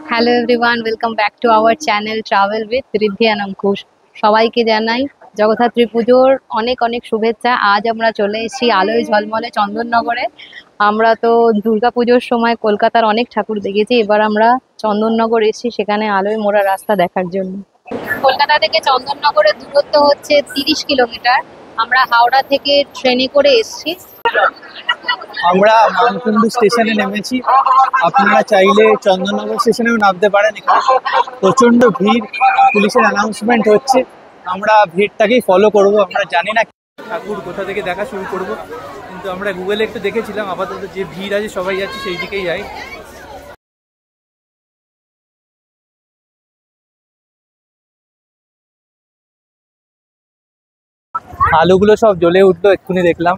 Hello everyone, welcome back to our channel travel with Riddhi and Ankush. সবাইকে জানাই জগদ্ধাত্রী পুজোর অনেক অনেক শুভেচ্ছা। আজ আমরা চলে এসেছি আলোয় ঝলমলে চন্দননগরে। আমরা তো দুর্গা পুজোর সময় কলকাতার অনেক ঠাকুর দেখেছি, এবার আমরা চন্দননগর এসেছি সেখানে আলোয় মোড়া রাস্তা দেখার জন্য। কলকাতা থেকে চন্দননগরের দূরত্ব হচ্ছে 30 কিলোমিটার। আমরা হাওড়া থেকে ট্রেনে করে এসেছি। আমরা মানকুণ্ডু স্টেশনে নেমেছি। আপনারা চাইলে চন্দননগর স্টেশনেও নামতে পারেন। এখানে প্রচন্ড ভিড়, পুলিশের অ্যানাউন্সমেন্ট হচ্ছে, আমরা ভিড়টাকেই ফলো করব। আমরা জানি না ঠাকুর কোথা থেকে দেখা শুরু করব, কিন্তু আমরা গুগলে একটু দেখেছিলাম, আপাতত যে ভিড় আছে সবাই যাচ্ছে সেই দিকেই যাই। আলোগুলো সব জ্বলে উঠলো, এক্ষুনি দেখলাম।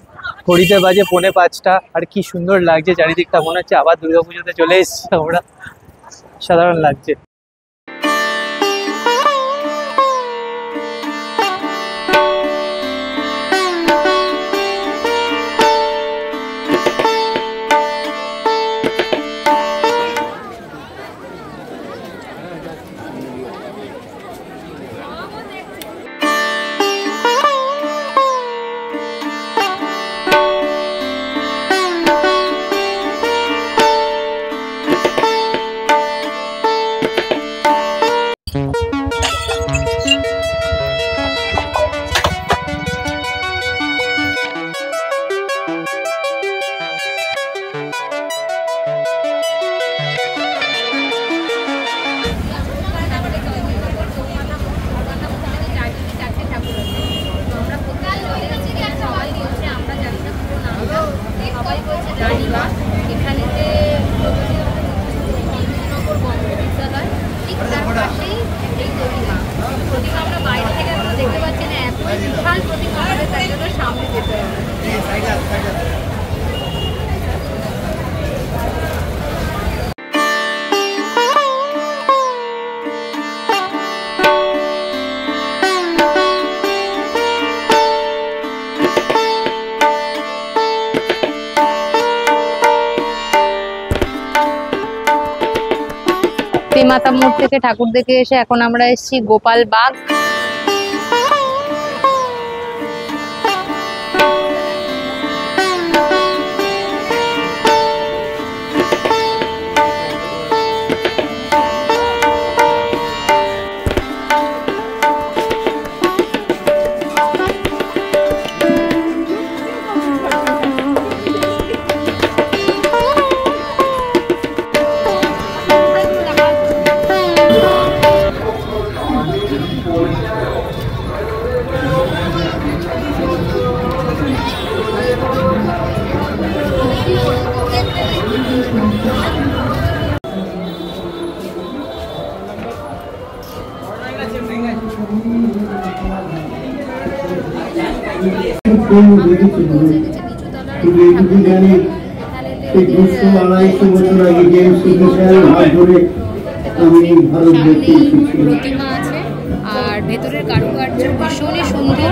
ঘড়িতে বাজে 4:45, আর কি সুন্দর লাগছে চারিদিকটা, মনে হচ্ছে আবার দুর্গাপুজোতে চলে এসেছি আমরা। সাধারণ লাগছে। মাতা মোড় থেকে ঠাকুর দেখে এসে এখন আমরা এসেছি গোপাল বাগ। প্রতিমা আছে আর ভেতরের কারুকার্য ভীষণই সুন্দর।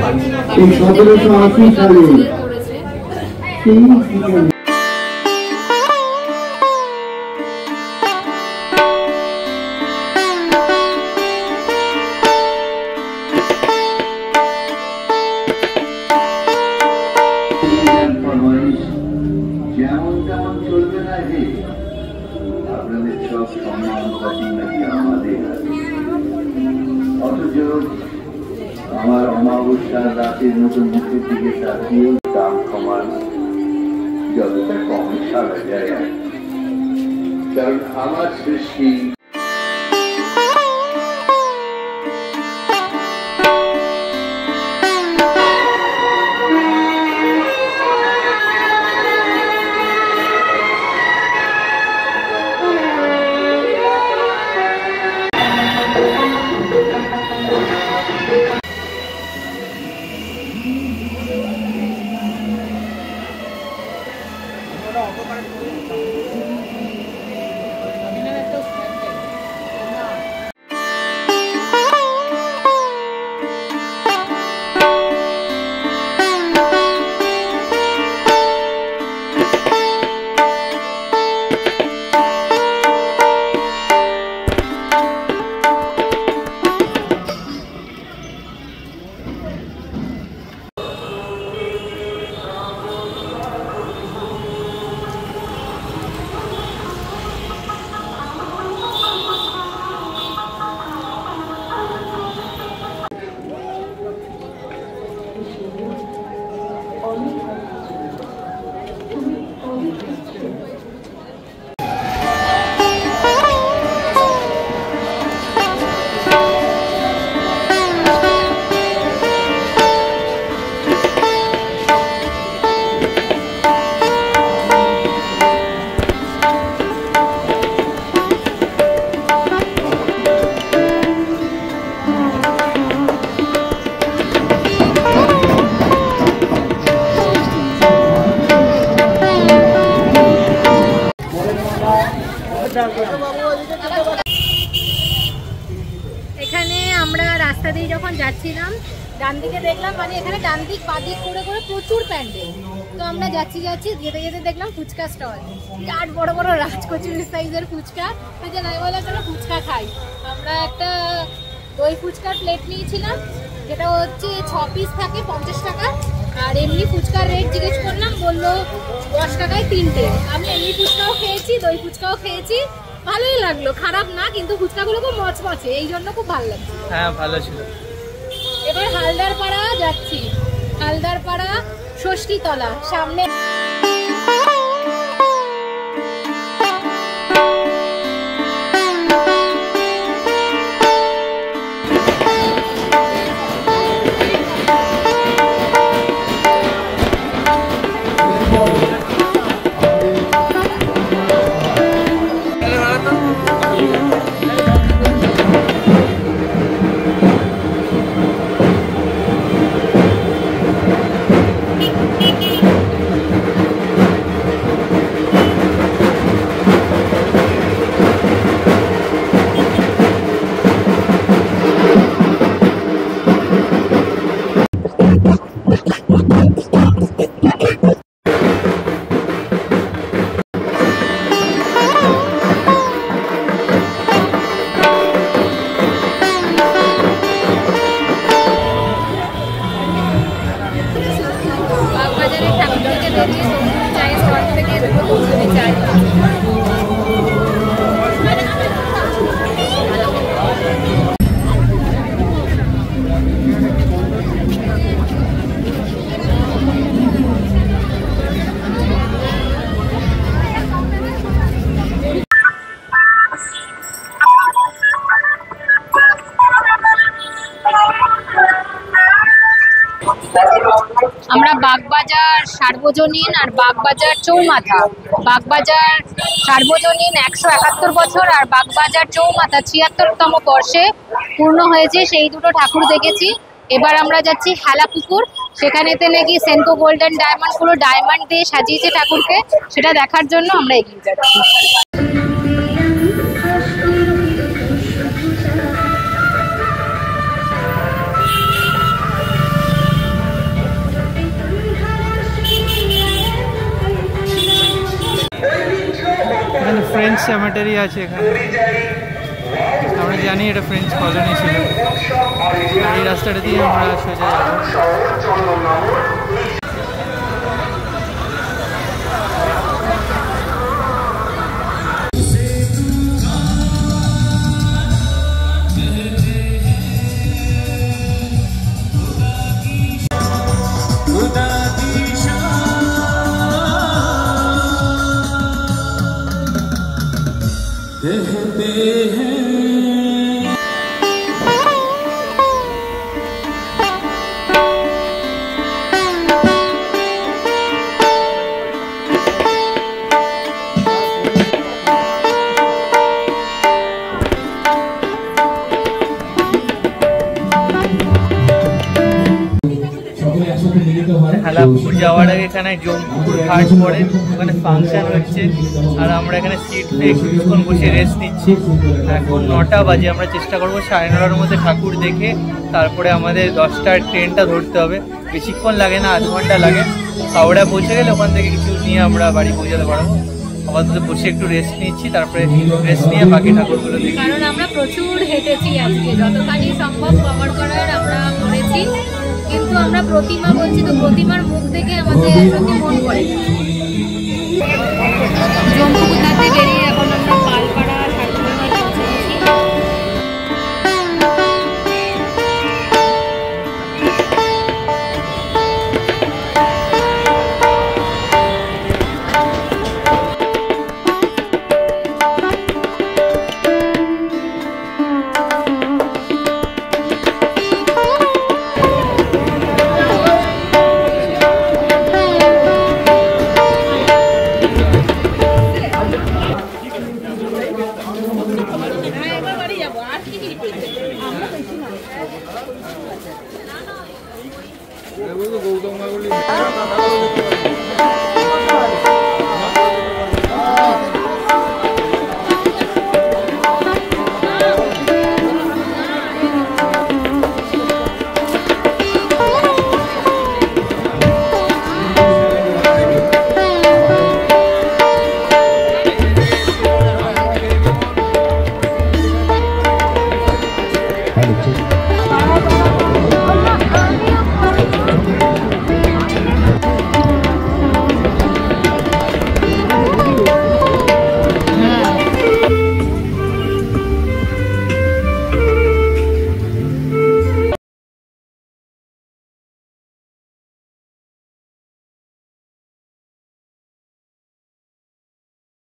আমার অমাবস্যার রাতের মতো মুখের দিকে তাকিয়ে দাম কমান যতটা কম সারা যায়, কারণ আমার সৃষ্টি এখানে আমরা রাস্তা দিয়ে যখন যাচ্ছিলাম ডান দিকে দেখলাম, মানে এখানে ডান দিক বাঁ দিক করে করে প্রচুর প্যান্ডেল। তো আমরা যাচ্ছি যেতে যেতে দেখলাম ফুচকা স্টল, বিরাট বড় বড় রাজকচুরি সাইজের ফুচকা। তো যে নাই বলা চলো ফুচকা খাই। আমরা একটা দই ফুচকার প্লেট নিয়েছিলাম, যেটা হচ্ছে 6 পিস থাকে 50 টাকা। আর এমনি ফুচকার রেট জিজ্ঞেস করলাম, বললো 10 টাকায় 3টে। আমি এমনি ফুচকাও খেয়েছি, দই ফুচকাও খেয়েছি, ভালোই লাগলো, খারাপ না। কিন্তু ফুচকাগুলো খুব মচমচে, এই জন্য খুব ভালো লাগছে। হ্যাঁ ভালো ছিল। এবার হালদার পাড়া যাচ্ছি, হালদার পাড়া ষষ্ঠীতলা সামনে। আমরা বাগবাজার সার্বজনীন আর বাগবাজার চৌমাথা, বাগবাজার সার্বজনীন 171 বছর আর বাগবাজার চৌমাথা 76তম বর্ষে পূর্ণ হয়েছে, সেই দুটো ঠাকুর দেখেছি। এবার আমরা যাচ্ছি হেলাপুকুর, সেখানেতে নাকি সেনকো গোল্ডেন ডায়মন্ড পুরো ডায়মন্ড দিয়ে সাজিয়েছে ঠাকুরকে, সেটা দেখার জন্য আমরা এগিয়ে যাচ্ছি। এখানে ফ্রেঞ্চ সেমেটারি আছে, এখানে আমরা জানি এটা ফ্রেঞ্চ কলোনি ছিল। এই রাস্তাটা দিয়ে আমরা সোজা যাবো। হেলাপুকুর যাওয়ার আগে এখানে জমপুকুর ঘাট পড়ে, ওখানে ফাংশন হচ্ছে। আর আমরা এখানে সিট পেয়ে কিছুক্ষণ বসে রেস্ট নিচ্ছি। এখন 9টা বাজে, আমরা চেষ্টা করবো 9:30টার মধ্যে ঠাকুর দেখে তারপরে আমাদের 10টার ট্রেনটা ধরতে হবে। বেশিক্ষণ লাগে না, আধ ঘন্টা লাগে। হাওড়া পৌঁছে গেলে ওখান থেকে কিছু নিয়ে আমরা বাড়ি পৌঁছাতে পারবো। আপাতত বসে একটু রেস্ট নিচ্ছি, তারপরে রেস্ট নিয়ে বাকি ঠাকুরগুলো দেখি। কারণ আমরা প্রচুর হেঁটেছি আজকে, যতখানি সম্ভব কভার করার আমরা করেছি। কিন্তু আমরা প্রতিমা বলছি, তো প্রতিমার মুখ দেখে আমাদের সত্যি মন পড়ে।